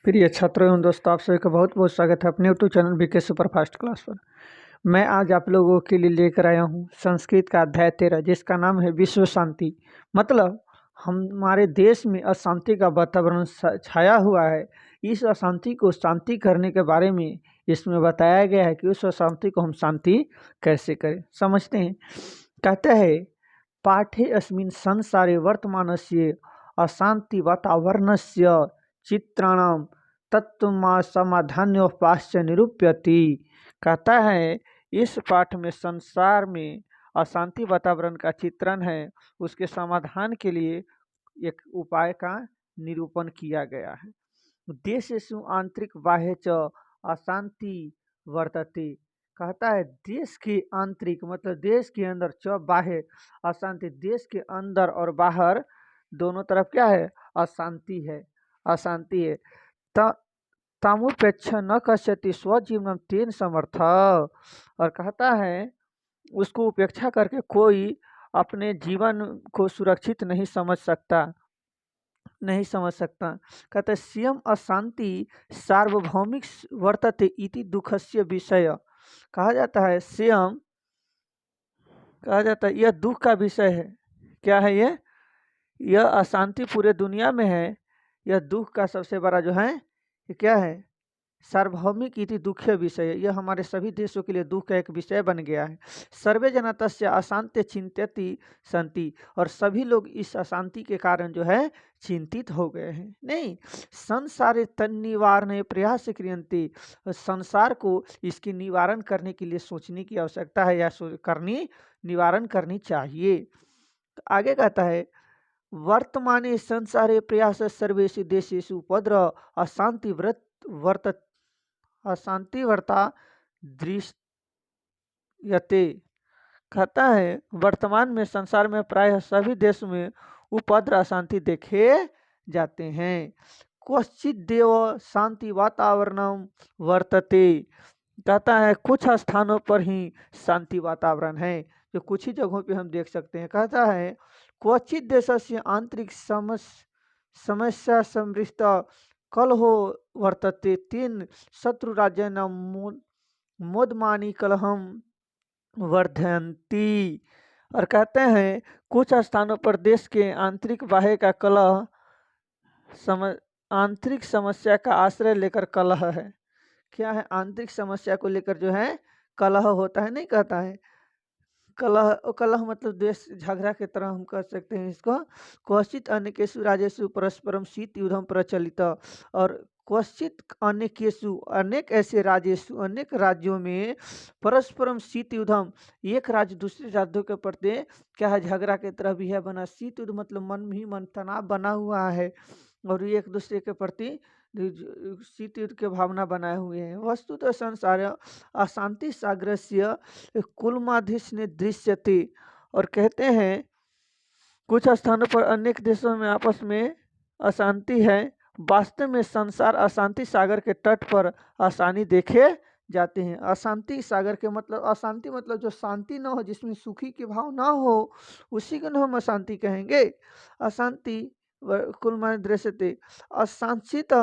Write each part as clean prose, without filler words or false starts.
प्रिय छात्रों एवं दोस्तों, आप सभी का बहुत बहुत स्वागत है अपने YouTube channel BK superfast class पर। मैं आज आप लोगों के लिए लेकर आया हूँ संस्कृत का अध्याय 13, जिसका नाम है विश्व शांति। मतलब हमारे देश में अशांति का वातावरण छाया हुआ है। इस अशांति को शांति करने के बारे में इसमें बताया गया है कि उस अशांति को हम शांति कैसे करें। समझते हैं। कहते हैं पाठे अस्मिन् संसारे वर्तमानस्य अशांति वातावरणस्य चित्राणाम तत्वमा समाधान्योपास्य निरूप्यति। कहता है इस पाठ में संसार में अशांति वातावरण का चित्रण है, उसके समाधान के लिए एक उपाय का निरूपण किया गया है। देशेषु आंतरिक बाह्य च अशांति वर्तते। कहता है देश के आंतरिक मतलब देश के अंदर च बाह्य अशांति, देश के अंदर और बाहर दोनों तरफ क्या है? अशांति है। अशांति है। तामुपेक्ष न कश्यति स्वजीवनम तेन समर्थ। और कहता है उसको उपेक्षा करके कोई अपने जीवन को सुरक्षित नहीं समझ सकता। कहते स्वयं अशांति सार्वभौमिक वर्तते इति दुखस्य विषय। कहा जाता है स्वयं, कहा जाता है यह दुख का विषय है। क्या है ये? यह अशांति पूरे दुनिया में है। यह दुख का सबसे बड़ा जो है ये क्या है? सार्वभौमिक इति दुख्य विषय। यह हमारे सभी देशों के लिए दुख का एक विषय बन गया है। सर्वे जना तस्य अशांति चिंत्यति संति। और सभी लोग इस अशांति के कारण जो है चिंतित हो गए हैं। नहीं, संसारे तन्निवारण प्रयास क्रियन्ते। संसार को इसकी निवारण करने के लिए सोचने की आवश्यकता है या निवारण करनी चाहिए। आगे कहता है वर्तमाने संसारे प्रयास सर्वेषु देशेषु उपद्रव अशांति वर्ता दृश्यते। कहता है वर्तमान में संसार में प्रायः सभी देशों में उपद्रव अशांति देखे जाते हैं। क्वचित देव शांति वातावरण वर्तते। कहता है कुछ स्थानों पर ही शांति वातावरण है, जो कुछ ही जगहों पे हम देख सकते हैं। कहता है क्वचित देशस्य आंतरिक समस्या समृष्ट कलहो वर्तते तेन शत्रु राज्य न मोदमानी कलहम वर्धयन्ति। और कहते हैं कुछ स्थानों पर देश के आंतरिक बाह्य का कलह आंतरिक समस्या का आश्रय लेकर कलह है। क्या है? आंतरिक समस्या को लेकर जो है कलह होता है। नहीं कहता है कलह मतलब द्वेष झगड़ा की तरह हम कह सकते हैं इसको। क्वचित अनेकेषु राज्येषु परस्परम शीत युद्धम प्रचलित। और क्वचित अनेकेषु अनेक ऐसे राज्येषु अनेक राज्यों में परस्परम शीत युद्धम एक राज्य दूसरे राज्यों के प्रति क्या है? झगड़ा की तरह भी है बना। शीत युद्ध मतलब मन ही मन तनाव बना हुआ है और एक दूसरे के प्रति शीत युद्ध के भावना बनाए हुए हैं। वस्तुतः संसार अशांति सागरस्य कुलमाधिष्य दृश्यते। और कहते हैं कुछ स्थानों पर अनेक देशों में आपस में अशांति है। वास्तव में संसार अशांति सागर के तट पर आसानी देखे जाते हैं। अशांति सागर के मतलब अशांति मतलब जो शांति न हो, जिसमें सुखी के भाव ना हो, उसी को हम अशांति कहेंगे। अशांति कुल दृश्यते अशांतित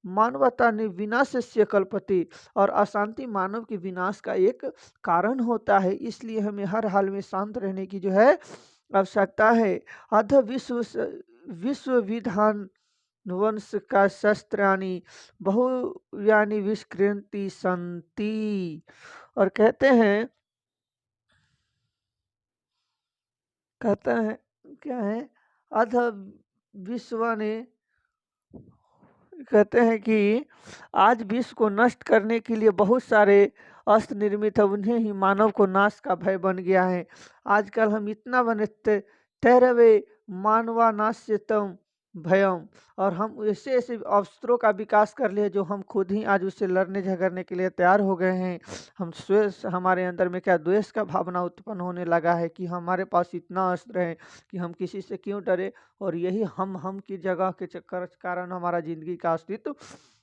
मानवता ने विनाश से कल्पते। और अशांति मानव के विनाश का एक कारण होता है, इसलिए हमें हर हाल में शांत रहने की जो है आवश्यकता है। अध विश्व विधान वंश का शस्त्राणी बहुयानी विस्कृति संति। और कहते हैं क्या है? अध विश्व ने कहते हैं कि आज विश्व को नष्ट करने के लिए बहुत सारे अस्त्र निर्मित है, उन्हें ही मानव को नाश का भय बन गया है। आजकल हम इतना बनते तैरवे मानवानाश्यतम भयम। और हम ऐसे ऐसे अस्त्रों का विकास कर लिए जो हम खुद ही आज उससे लड़ने झगड़ने के लिए तैयार हो गए हैं। हम हमारे अंदर में क्या द्वेष का भावना उत्पन्न होने लगा है कि हमारे पास इतना अस्त्र है कि हम किसी से क्यों डरे। और यही हम की जगह के चक्कर कारण हमारा जिंदगी का अस्तित्व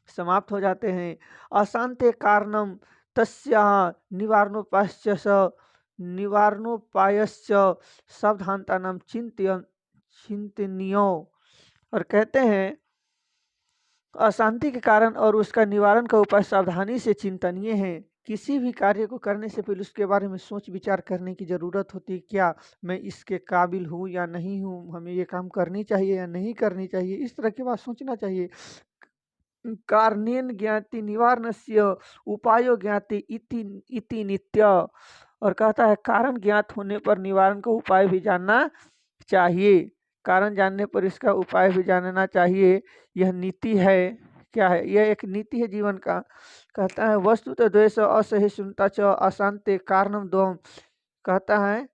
समाप्त हो जाते हैं। अशांति कारणम तस्या निवारणोपायश्च सावधानता चिंतनीयो। और कहते हैं अशांति के कारण और उसका निवारण का उपाय सावधानी से चिंतनीय है। किसी भी कार्य को करने से पहले उसके बारे में सोच विचार करने की ज़रूरत होती है। क्या मैं इसके काबिल हूँ या नहीं हूँ? हमें ये काम करनी चाहिए या नहीं करनी चाहिए? इस तरह की बात सोचना चाहिए। कारणेन ज्ञाति निवारणस्य उपायो ज्ञाति इति इति नित्य। और कहता है कारण ज्ञात होने पर निवारण का उपाय भी जानना चाहिए। कारण जानने पर इसका उपाय भी जानना चाहिए। यह नीति है। क्या है? यह एक नीति है जीवन का। कहता है वस्तुतः द्वेष असहिष्णुता च अशांति कारणम द्वम। कहता है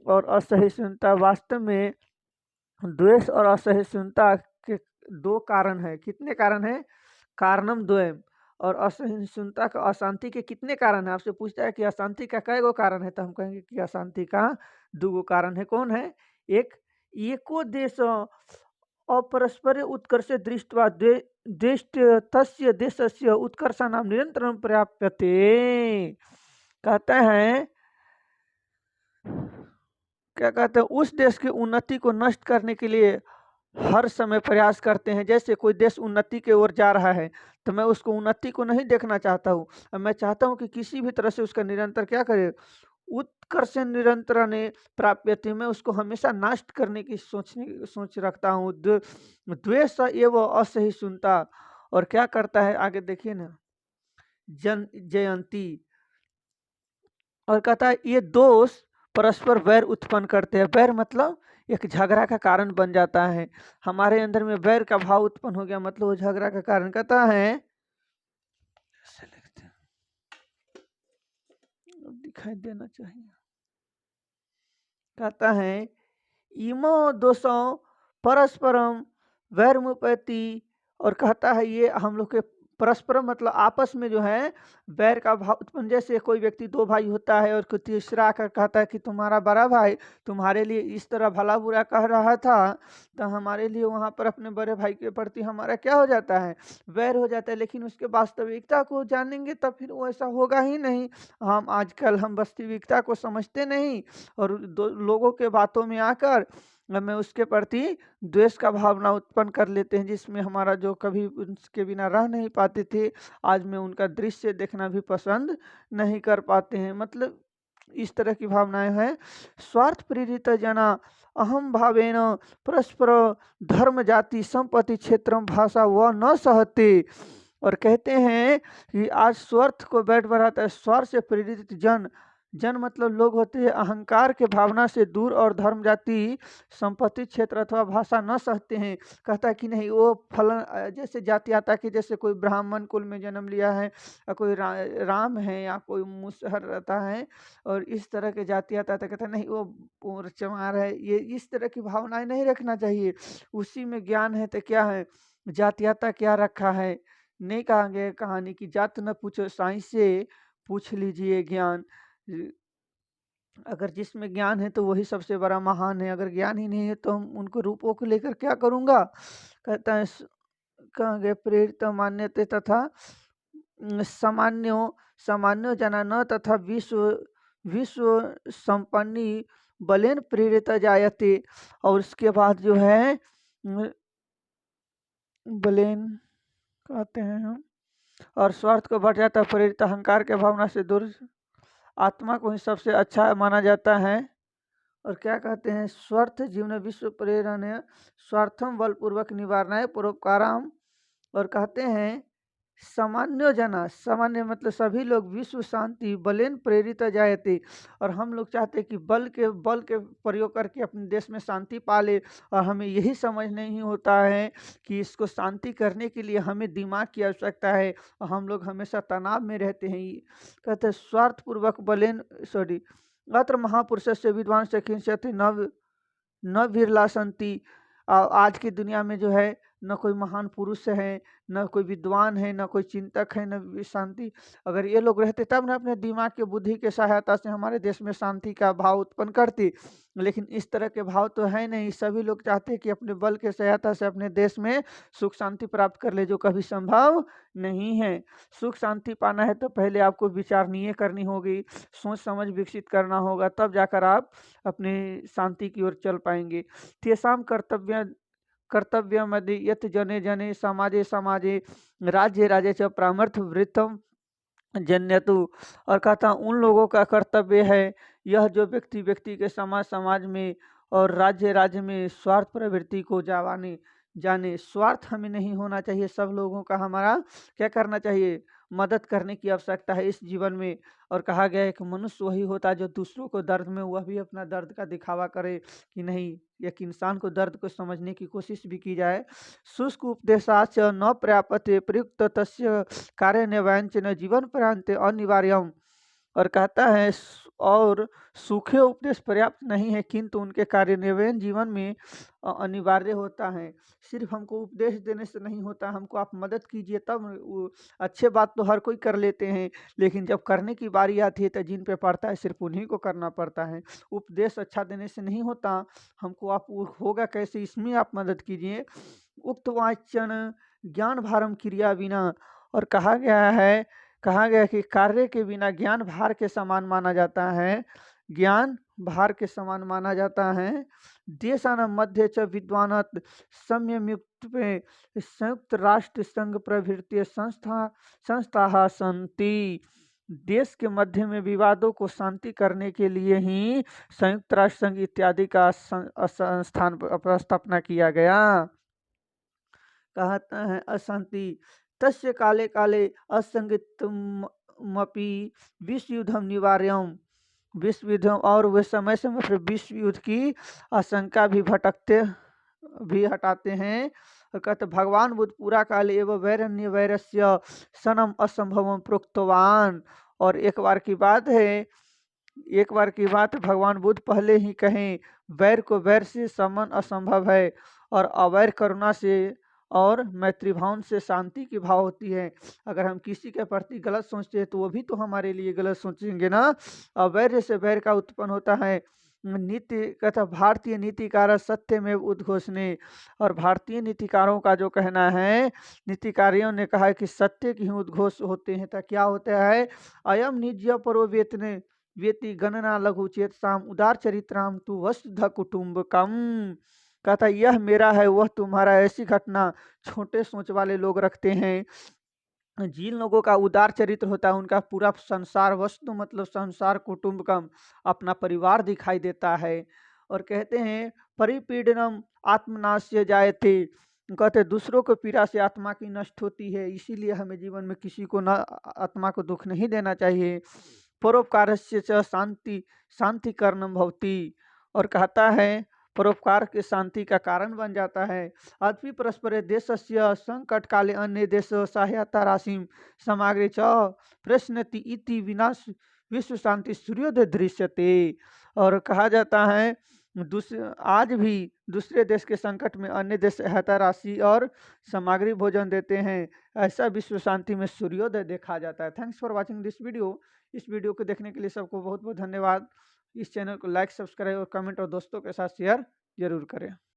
और असहिष्णुता वास्तव में द्वेष और असहिष्णुता के दो कारण है। कितने कारण है? कारणम द्वयम। और असहिष्णुता का अशांति के कितने कारण है? आपसे पूछता है कि अशांति का कै गो कारण है, तो हम कहेंगे कि अशांति का दो गो कारण है। कौन है? एक, एको देश अपरस्पर उत्कर्ष दृष्ट्वा दृष्ट तस्य देशस्य उत्कर्षाणां निरंतरं प्राप्यते। कहता है क्या कहते हैं, उस देश की उन्नति को नष्ट करने के लिए हर समय प्रयास करते हैं। जैसे कोई देश उन्नति की ओर जा रहा है तो मैं उसको उन्नति को नहीं देखना चाहता हूँ। मैं चाहता हूँ कि किसी भी तरह से उसका निरंतर क्या करे, उत्कर्ष निरंतर ने प्राप्यते। मैं उसको हमेशा नष्ट करने की सोच रखता हूँ। द्वेष एवं असहिष्णुता। और क्या करता है आगे देखिए ना, जन जयंती। और कहता है ये दोष परस्पर वैर उत्पन्न करते हैं। वैर मतलब एक झगड़ा का कारण बन जाता है। हमारे अंदर में वैर का भाव उत्पन्न हो गया, मतलब वो झगड़ा का कारण। कहता है दिखाई देना चाहिए। कहता है इमो दोषों परस्परम वैरमुपैति। और कहता है ये हम लोग के परस्पर मतलब आपस में जो है वैर का भाव उत्पन्न। जैसे कोई व्यक्ति दो भाई होता है और कोई तीसरा आकर कहता है कि तुम्हारा बड़ा भाई तुम्हारे लिए इस तरह भला बुरा कह रहा था, तो हमारे लिए वहाँ पर अपने बड़े भाई के प्रति हमारा क्या हो जाता है, वैर हो जाता है। लेकिन उसके वास्तविकता को जानेंगे तब फिर वो ऐसा होगा ही नहीं। हम वास्तविकता को समझते नहीं और लोगों के बातों में आकर मैं उसके प्रति द्वेष का भावना उत्पन्न कर लेते हैं, जिसमें हमारा जो कभी उनके बिना रह नहीं पाते थे, आज में उनका दृश्य देखना भी पसंद नहीं कर पाते हैं। मतलब इस तरह की भावनाएं हैं। स्वार्थ प्रेरित जना अहम भावेन परस्पर धर्म जाति संपत्ति क्षेत्र भाषा व न सहते। और कहते हैं कि आज स्वार्थ को बैठ बढ़ाता है। स्वार्थ से प्रेरित जन मतलब लोग होते हैं अहंकार के भावना से दूर और धर्म जाति संपत्ति क्षेत्र अथवा भाषा न सहते हैं। कहता है कि नहीं वो फलन जैसे जाति आता कि जैसे कोई ब्राह्मण कुल में जन्म लिया है या कोई राम है या कोई मुसहर रहता है और इस तरह के जाति आता है, तो कहता है नहीं वो चमार है। ये इस तरह की भावनाएं नहीं रखना चाहिए। उसी में ज्ञान है तो क्या है, जातियाता क्या रखा है। नहीं कहेंगे कहानी की जात न पूछो साइंस से पूछ लीजिए ज्ञान। अगर जिसमें ज्ञान है तो वही सबसे बड़ा महान है। अगर ज्ञान ही नहीं है तो हम उनको रूपों को लेकर क्या करूँगा। कहता है कहेंगे प्रेरित मान्यते तथा सामान्यो सामान्यो जना न तथा विश्व विश्व संपन्नी बलेन प्रेरित जायते। और उसके बाद जो है बलेन कहते हैं हम, और स्वार्थ को बढ़ जाता है। प्रेरित अहंकार के भावना से दूर आत्मा को ही सबसे अच्छा माना जाता है। और क्या कहते हैं, स्वार्थ जीवन विश्व प्रेरण स्वार्थम बलपूर्वक निवारणाय परोपकारम। और कहते हैं सामान्य जना, सामान्य मतलब सभी लोग विश्व शांति बलेन प्रेरित जायते। और हम लोग चाहते हैं कि बल के प्रयोग करके अपने देश में शांति पाले। और हमें यही समझ नहीं होता है कि इसको शांति करने के लिए हमें दिमाग की आवश्यकता है और हम लोग हमेशा तनाव में रहते हैं। कहते हैं स्वार्थपूर्वक बलेन अत्र महापुरुष से विद्वान से खिंचते न विरला संति। आज की दुनिया में जो है न कोई महान पुरुष है, न कोई विद्वान है, न कोई चिंतक है, न शांति। अगर ये लोग रहते तब न अपने दिमाग के बुद्धि के सहायता से हमारे देश में शांति का भाव उत्पन्न करती। लेकिन इस तरह के भाव तो है नहीं। सभी लोग चाहते हैं कि अपने बल के सहायता से अपने देश में सुख शांति प्राप्त कर ले, जो कभी संभव नहीं है। सुख शांति पाना है तो पहले आपको विचारणीय करनी होगी, सोच समझ विकसित करना होगा, तब जाकर आप अपनी शांति की ओर चल पाएंगे। तेषाम कर्तव्य कर्तव्यमदि यत् जने जने समाजे समाजे राज्य राज्य च प्रामर्थ वृत्तम जन्यतु। और कहता उन लोगों का कर्तव्य है, यह जो व्यक्ति व्यक्ति के समाज समाज में और राज्य राज्य में स्वार्थ प्रवृत्ति को जावाने जाने। स्वार्थ हमें नहीं होना चाहिए, सब लोगों का हमारा क्या करना चाहिए, मदद करने की आवश्यकता है इस जीवन में। और कहा गया है कि मनुष्य वही होता है जो दूसरों को दर्द में वह भी अपना दर्द का दिखावा करे कि नहीं, एक इंसान को दर्द को समझने की कोशिश भी की जाए। शुष्क उपदेशाच न प्राप्यते प्रयुक्त तस्य कार्य निर्वाचन जीवन प्रांत अनिवार्यम। और कहता है और सूखे उपदेश पर्याप्त नहीं है, किंतु उनके कार्यान्वयन जीवन में अनिवार्य होता है। सिर्फ हमको उपदेश देने से नहीं होता, हमको आप मदद कीजिए तब अच्छे बात तो हर कोई कर लेते हैं, लेकिन जब करने की बारी आती है तो जिन पे पड़ता है सिर्फ उन्हीं को करना पड़ता है। उपदेश अच्छा देने से नहीं होता, हमको आप होगा कैसे इसमें आप मदद कीजिए। उक्त वाचन ज्ञान भारम क्रिया बिना। और कहा गया कि कार्य के बिना ज्ञान भार के समान माना जाता है, ज्ञान भार के समान माना जाता है। देशानां मध्य च विद्वानत संयमयुक्त में संयुक्त राष्ट्र संघ प्रभृति संस्था संति। देश के मध्य में विवादों को शांति करने के लिए ही संयुक्त राष्ट्र संघ इत्यादि का संस्थान स्थापना किया गया। कहता है अशांति तस्य काले काले असंगतमपि विश्व युद्धम निवार्यम। विश्व युद्ध और वे समय समय पर विश्व युद्ध की आशंका भी हटाते हैं। और कहते भगवान बुद्ध पूरा काल एवं वैरण्य वैरस्य सनम असंभवम प्रोक्तवान। और एक बार की बात है भगवान बुद्ध पहले ही कहें वैर को वैर से समन असंभव है, और अवैर करुणा से और मैत्रीभाव से शांति की भाव होती है। अगर हम किसी के प्रति गलत सोचते हैं तो वो भी तो हमारे लिए गलत सोचेंगे ना। अवैर से वैर का उत्पन्न होता है। नीति कथा भारतीय नीतिकार सत्य में उद्घोषणे। और भारतीय नीतिकारों का जो कहना है, नीतिकारियों ने कहा है कि सत्य की ही उद्घोष होते हैं। तो क्या होता है, अयम निज्य परो वेतने वेति गणना लघु चेतसाम उदार चरित्राम तु वसुध कुटुम्बकम। कहता यह मेरा है वह तुम्हारा, ऐसी घटना छोटे सोच वाले लोग रखते हैं। जिन लोगों का उदार चरित्र होता है उनका पूरा संसार वस्तु मतलब संसार कुटुम्बकम अपना परिवार दिखाई देता है। और कहते हैं परिपीडनम आत्मनाश्य जायते। कहते दूसरों को पीड़ा से आत्मा की नष्ट होती है, इसीलिए हमें जीवन में किसी को न आत्मा को दुख नहीं देना चाहिए। परोपकारस्य च शांति करणम भवति। और कहता है परोपकार के शांति का कारण बन जाता है। अद्वि परस्पर देशस्य संकट काले अन्य देश सहायता राशि समाग्रे च प्रश्नति इति विनाश विश्व शांति सूर्योदय दृश्यते। और कहा जाता है आज भी दूसरे देश के संकट में अन्य देश सहायता राशि और सामग्री भोजन देते हैं, ऐसा विश्व शांति में सूर्योदय देखा जाता है। Thanks for watching this video. इस वीडियो को देखने के लिए सबको बहुत बहुत धन्यवाद। इस चैनल को लाइक सब्सक्राइब और कमेंट और दोस्तों के साथ शेयर जरूर करें।